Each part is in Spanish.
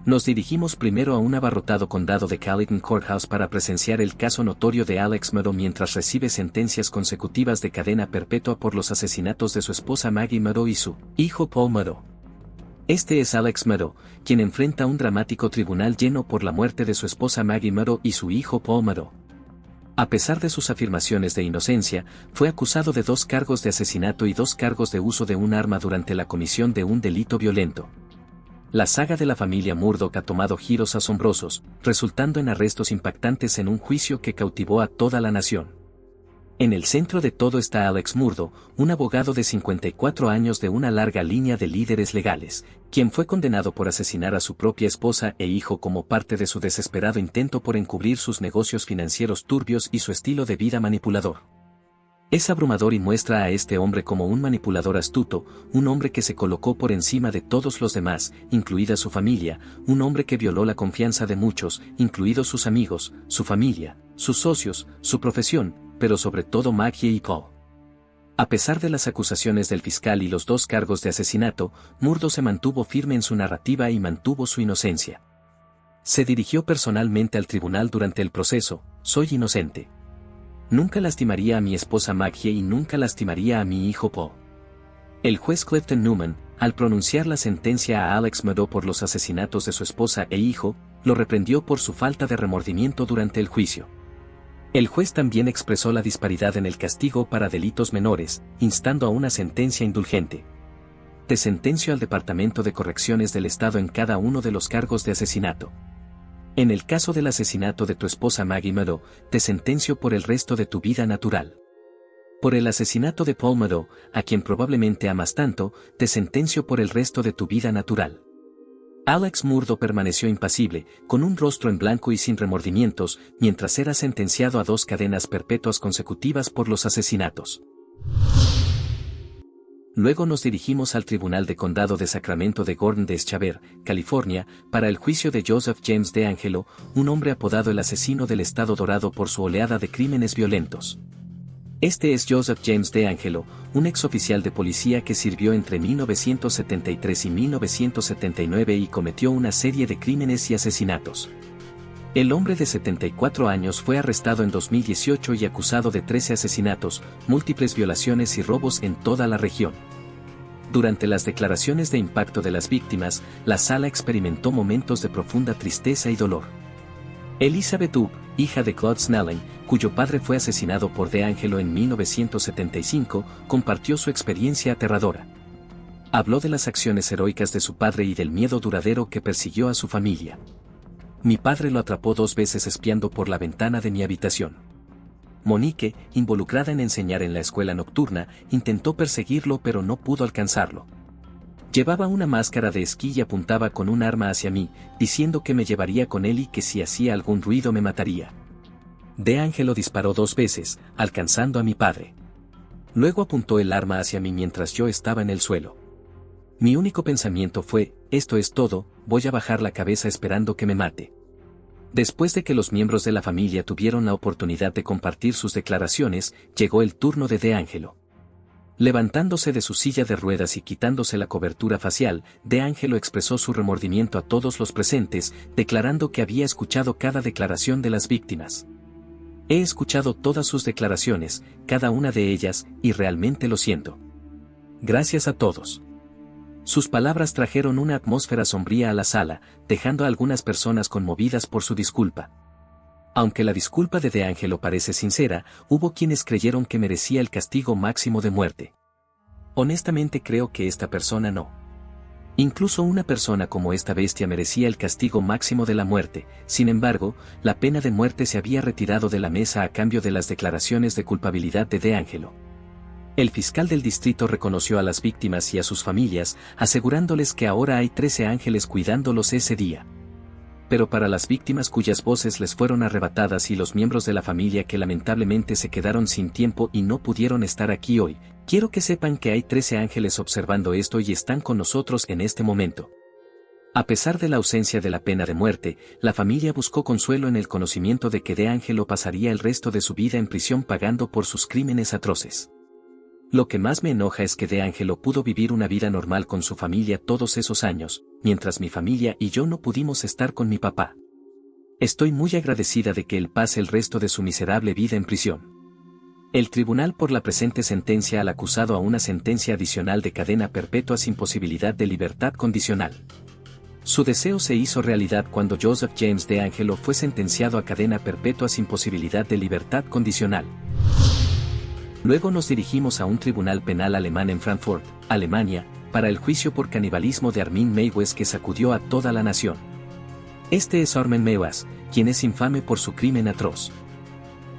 Nos dirigimos primero a un abarrotado condado de Callaghan Courthouse para presenciar el caso notorio de Alex Murdaugh mientras recibe sentencias consecutivas de cadena perpetua por los asesinatos de su esposa Maggie Murdaugh y su hijo Paul Murdaugh. Este es Alex Murdaugh, quien enfrenta un dramático tribunal lleno por la muerte de su esposa Maggie Murdaugh y su hijo Paul Murdaugh. A pesar de sus afirmaciones de inocencia, fue acusado de 2 cargos de asesinato y 2 cargos de uso de un arma durante la comisión de un delito violento. La saga de la familia Murdaugh ha tomado giros asombrosos, resultando en arrestos impactantes en un juicio que cautivó a toda la nación. En el centro de todo está Alex Murdaugh, un abogado de 54 años de una larga línea de líderes legales, quien fue condenado por asesinar a su propia esposa e hijo como parte de su desesperado intento por encubrir sus negocios financieros turbios y su estilo de vida manipulador. Es abrumador y muestra a este hombre como un manipulador astuto, un hombre que se colocó por encima de todos los demás, incluida su familia, un hombre que violó la confianza de muchos, incluidos sus amigos, su familia, sus socios, su profesión, pero sobre todo Maggie y Paul. A pesar de las acusaciones del fiscal y los 2 cargos de asesinato, Murdaugh se mantuvo firme en su narrativa y mantuvo su inocencia. Se dirigió personalmente al tribunal durante el proceso: soy inocente. Nunca lastimaría a mi esposa Maggie y nunca lastimaría a mi hijo Paul. El juez Clifton Newman, al pronunciar la sentencia a Alex Murdaugh por los asesinatos de su esposa e hijo, lo reprendió por su falta de remordimiento durante el juicio. El juez también expresó la disparidad en el castigo para delitos menores, instando a una sentencia indulgente. Te sentencio al Departamento de Correcciones del Estado en cada uno de los cargos de asesinato. En el caso del asesinato de tu esposa Maggie Murdaugh, te sentencio por el resto de tu vida natural. Por el asesinato de Paul Murdaugh, a quien probablemente amas tanto, te sentencio por el resto de tu vida natural. Alex Murdaugh permaneció impasible, con un rostro en blanco y sin remordimientos, mientras era sentenciado a 2 cadenas perpetuas consecutivas por los asesinatos. Luego nos dirigimos al Tribunal de Condado de Sacramento de Gordon de Eschaver, California, para el juicio de Joseph James DeAngelo, un hombre apodado el asesino del Estado Dorado por su oleada de crímenes violentos. Este es Joseph James DeAngelo, un exoficial de policía que sirvió entre 1973 y 1979 y cometió una serie de crímenes y asesinatos. El hombre de 74 años fue arrestado en 2018 y acusado de 13 asesinatos, múltiples violaciones y robos en toda la región. Durante las declaraciones de impacto de las víctimas, la sala experimentó momentos de profunda tristeza y dolor. Elizabeth Ub, hija de Claude Snelling, cuyo padre fue asesinado por DeAngelo en 1975, compartió su experiencia aterradora. Habló de las acciones heroicas de su padre y del miedo duradero que persiguió a su familia. Mi padre lo atrapó 2 veces espiando por la ventana de mi habitación. Monique, involucrada en enseñar en la escuela nocturna, intentó perseguirlo pero no pudo alcanzarlo. Llevaba una máscara de esquí y apuntaba con un arma hacia mí, diciendo que me llevaría con él y que si hacía algún ruido me mataría. DeAngelo disparó 2 veces, alcanzando a mi padre. Luego apuntó el arma hacia mí mientras yo estaba en el suelo. Mi único pensamiento fue: esto es todo, voy a bajar la cabeza esperando que me mate. Después de que los miembros de la familia tuvieron la oportunidad de compartir sus declaraciones, llegó el turno de DeAngelo. Levantándose de su silla de ruedas y quitándose la cobertura facial, DeAngelo expresó su remordimiento a todos los presentes, declarando que había escuchado cada declaración de las víctimas. He escuchado todas sus declaraciones, cada una de ellas, y realmente lo siento. Gracias a todos. Sus palabras trajeron una atmósfera sombría a la sala, dejando a algunas personas conmovidas por su disculpa. Aunque la disculpa de DeAngelo parece sincera, hubo quienes creyeron que merecía el castigo máximo de muerte. Honestamente creo que esta persona no. Incluso una persona como esta bestia merecía el castigo máximo de la muerte. Sin embargo, la pena de muerte se había retirado de la mesa a cambio de las declaraciones de culpabilidad de DeAngelo. El fiscal del distrito reconoció a las víctimas y a sus familias, asegurándoles que ahora hay 13 ángeles cuidándolos ese día. Pero para las víctimas cuyas voces les fueron arrebatadas y los miembros de la familia que lamentablemente se quedaron sin tiempo y no pudieron estar aquí hoy, quiero que sepan que hay 13 ángeles observando esto y están con nosotros en este momento. A pesar de la ausencia de la pena de muerte, la familia buscó consuelo en el conocimiento de que DeAngelo pasaría el resto de su vida en prisión pagando por sus crímenes atroces. Lo que más me enoja es que De Angelo pudo vivir una vida normal con su familia todos esos años, mientras mi familia y yo no pudimos estar con mi papá. Estoy muy agradecida de que él pase el resto de su miserable vida en prisión. El tribunal por la presente sentencia al acusado a una sentencia adicional de cadena perpetua sin posibilidad de libertad condicional. Su deseo se hizo realidad cuando Joseph James De Angelo fue sentenciado a cadena perpetua sin posibilidad de libertad condicional. Luego nos dirigimos a un tribunal penal alemán en Frankfurt, Alemania, para el juicio por canibalismo de Armin Meiwes que sacudió a toda la nación. Este es Armin Meiwes, quien es infame por su crimen atroz.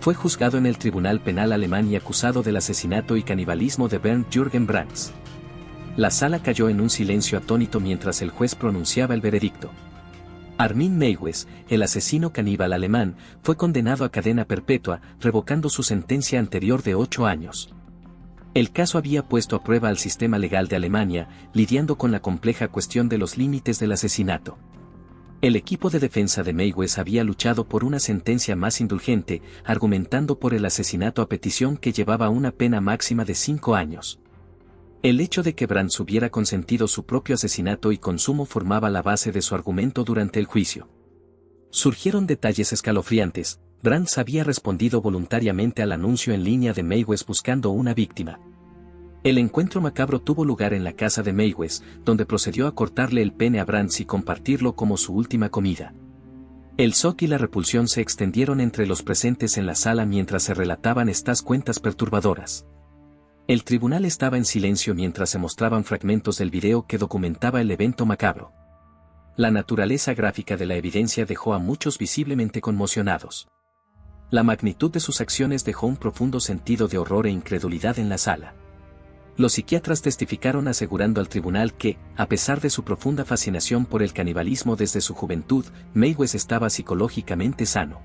Fue juzgado en el tribunal penal alemán y acusado del asesinato y canibalismo de Bernd Jürgen Brands. La sala cayó en un silencio atónito mientras el juez pronunciaba el veredicto. Armin Meiwes, el asesino caníbal alemán, fue condenado a cadena perpetua, revocando su sentencia anterior de 8 años. El caso había puesto a prueba al sistema legal de Alemania, lidiando con la compleja cuestión de los límites del asesinato. El equipo de defensa de Meiwes había luchado por una sentencia más indulgente, argumentando por el asesinato a petición que llevaba una pena máxima de 5 años. El hecho de que Brands hubiera consentido su propio asesinato y consumo formaba la base de su argumento durante el juicio. Surgieron detalles escalofriantes. Brands había respondido voluntariamente al anuncio en línea de Meiwes buscando una víctima. El encuentro macabro tuvo lugar en la casa de Meiwes, donde procedió a cortarle el pene a Brands y compartirlo como su última comida. El shock y la repulsión se extendieron entre los presentes en la sala mientras se relataban estas cuentas perturbadoras. El tribunal estaba en silencio mientras se mostraban fragmentos del video que documentaba el evento macabro. La naturaleza gráfica de la evidencia dejó a muchos visiblemente conmocionados. La magnitud de sus acciones dejó un profundo sentido de horror e incredulidad en la sala. Los psiquiatras testificaron asegurando al tribunal que, a pesar de su profunda fascinación por el canibalismo desde su juventud, Meiwes estaba psicológicamente sano.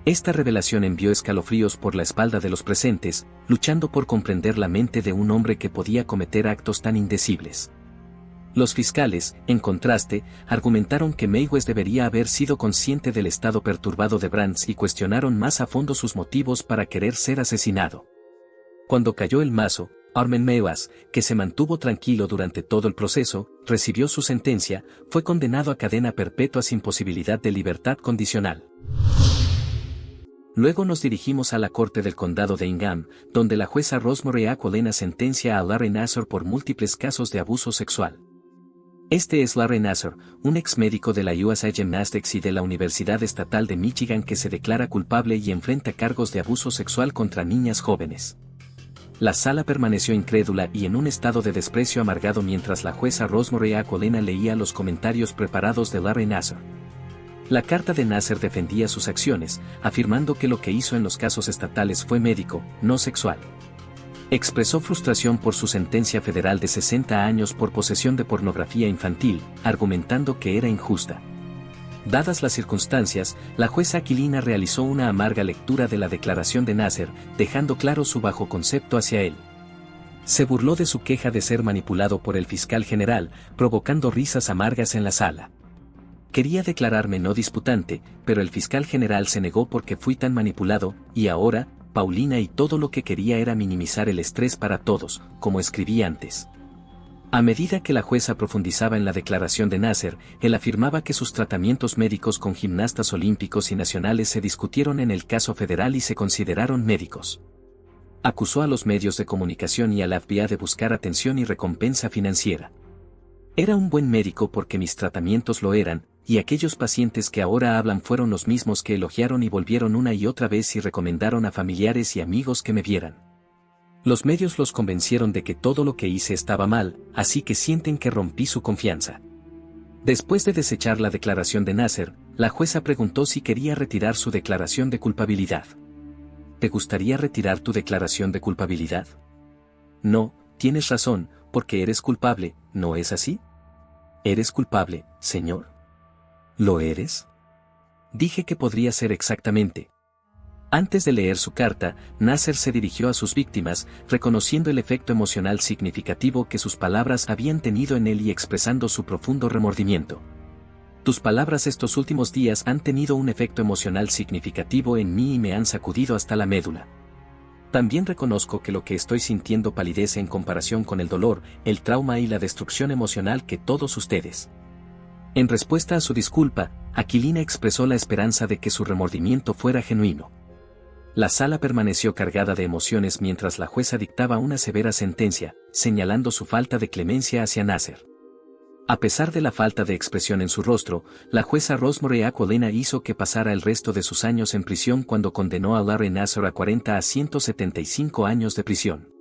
Esta revelación envió escalofríos por la espalda de los presentes, luchando por comprender la mente de un hombre que podía cometer actos tan indecibles. Los fiscales, en contraste, argumentaron que Meiwes debería haber sido consciente del estado perturbado de Brands y cuestionaron más a fondo sus motivos para querer ser asesinado. Cuando cayó el mazo, Armin Meiwes, que se mantuvo tranquilo durante todo el proceso, recibió su sentencia, fue condenado a cadena perpetua sin posibilidad de libertad condicional. Luego nos dirigimos a la corte del condado de Ingham, donde la jueza Rosemary A. Colena sentencia a Larry Nassar por múltiples casos de abuso sexual. Este es Larry Nassar, un ex médico de la USA Gymnastics y de la Universidad Estatal de Michigan que se declara culpable y enfrenta cargos de abuso sexual contra niñas jóvenes. La sala permaneció incrédula y en un estado de desprecio amargado mientras la jueza Rosemary A. Colena leía los comentarios preparados de Larry Nassar. La carta de Nassar defendía sus acciones, afirmando que lo que hizo en los casos estatales fue médico, no sexual. Expresó frustración por su sentencia federal de 60 años por posesión de pornografía infantil, argumentando que era injusta. Dadas las circunstancias, la jueza Aquilina realizó una amarga lectura de la declaración de Nassar, dejando claro su bajo concepto hacia él. Se burló de su queja de ser manipulado por el fiscal general, provocando risas amargas en la sala. Quería declararme no disputante, pero el fiscal general se negó porque fui tan manipulado, y ahora, Paulina y todo lo que quería era minimizar el estrés para todos, como escribí antes. A medida que la jueza profundizaba en la declaración de Nassar, él afirmaba que sus tratamientos médicos con gimnastas olímpicos y nacionales se discutieron en el caso federal y se consideraron médicos. Acusó a los medios de comunicación y a la FBI de buscar atención y recompensa financiera. Era un buen médico porque mis tratamientos lo eran, y aquellos pacientes que ahora hablan fueron los mismos que elogiaron y volvieron una y otra vez y recomendaron a familiares y amigos que me vieran. Los medios los convencieron de que todo lo que hice estaba mal, así que sienten que rompí su confianza. Después de desechar la declaración de Nassar, la jueza preguntó si quería retirar su declaración de culpabilidad. ¿Te gustaría retirar tu declaración de culpabilidad? No, tienes razón, porque eres culpable, ¿no es así? ¿Eres culpable, señor? ¿Lo eres? Dije que podría ser exactamente. Antes de leer su carta, Nassar se dirigió a sus víctimas, reconociendo el efecto emocional significativo que sus palabras habían tenido en él y expresando su profundo remordimiento. Tus palabras estos últimos días han tenido un efecto emocional significativo en mí y me han sacudido hasta la médula. También reconozco que lo que estoy sintiendo palidece en comparación con el dolor, el trauma y la destrucción emocional que todos ustedes. En respuesta a su disculpa, Aquilina expresó la esperanza de que su remordimiento fuera genuino. La sala permaneció cargada de emociones mientras la jueza dictaba una severa sentencia, señalando su falta de clemencia hacia Nasser. A pesar de la falta de expresión en su rostro, la jueza Rosemary Aquilina hizo que pasara el resto de sus años en prisión cuando condenó a Larry Nassar a 40 a 175 años de prisión.